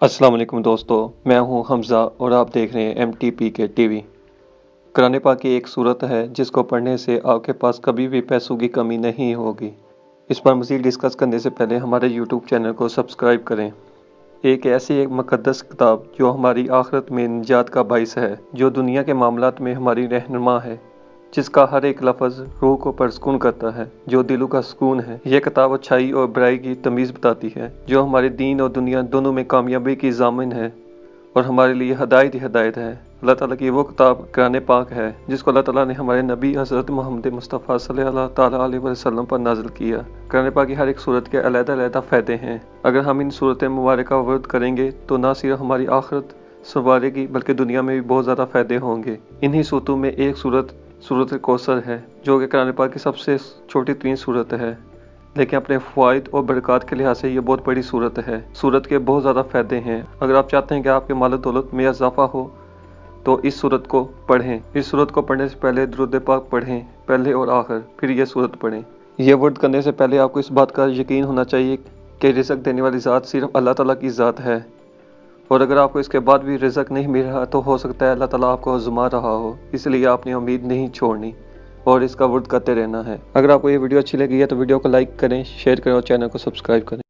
अस्सलाम वालेकुम दोस्तों, मैं हूं हमज़ा और आप देख रहे हैं MTPK टीवी। कुरान पाक की एक सूरत है जिसको पढ़ने से आपके पास कभी भी पैसों की कमी नहीं होगी। इस पर मज़ीद डिस्कस करने से पहले हमारे यूट्यूब चैनल को सब्सक्राइब करें। एक मुक़द्दस किताब जो हमारी आखिरत में निजात का बाइस है, जो दुनिया के मामलात में हमारी रहनुमा है, जिसका हर एक लफ्ज़ रूह को परसकून करता है, जो दिलों का सुकून है। यह किताब अच्छाई और बुराई की तमीज़ बताती है, जो हमारे दीन और दुनिया दोनों में कामयाबी की ज़ामिन है और हमारे लिए हिदायत ही हिदायत है। अल्लाह ताला की वो किताब कुरान पाक है जिसको अल्लाह ताला ने हमारे नबी हज़रत मोहम्मद मुस्तफ़ा सल्लल्लाहु ताला अलैहि वसल्लम पर नाज़िल किया। कुरान पाक की हर एक सूरत के अलग-अलग फ़ायदे हैं। अगर हम इन सूरत मुबारक का वर्द करेंगे तो ना सिर्फ हमारी आखिरत संवारेगी बल्कि दुनिया में भी बहुत ज़्यादा फ़ायदे होंगे। इन्हीं सूरतों में एक सूरत कौसर है, जो कि कुरान पाक की सबसे छोटी 3 सूरत है, लेकिन अपने फ़वाइद और बरक़ात के लिहाज से ये बहुत बड़ी सूरत है। सूरत के बहुत ज़्यादा फ़ायदे हैं। अगर आप चाहते हैं कि आपके माल दौलत में इजाफ़ा हो तो इस सूरत को पढ़ें। इस सूरत को पढ़ने से पहले दुरूद पाक पढ़ें, पहले और आखिर, फिर यह सूरत पढ़ें। यह वर्द करने से पहले आपको इस बात का यकीन होना चाहिए कि रिज़्क़ देने वाली ज़ात सिर्फ अल्लाह ताला की ज़ात है, और अगर आपको इसके बाद भी रिज़्क़ नहीं मिल रहा तो हो सकता है अल्लाह ताला आपको आज़मा रहा हो, इसलिए आपने उम्मीद नहीं छोड़नी और इसका वर्द करते रहना है। अगर आपको ये वीडियो अच्छी लगी है तो वीडियो को लाइक करें, शेयर करें और चैनल को सब्सक्राइब करें।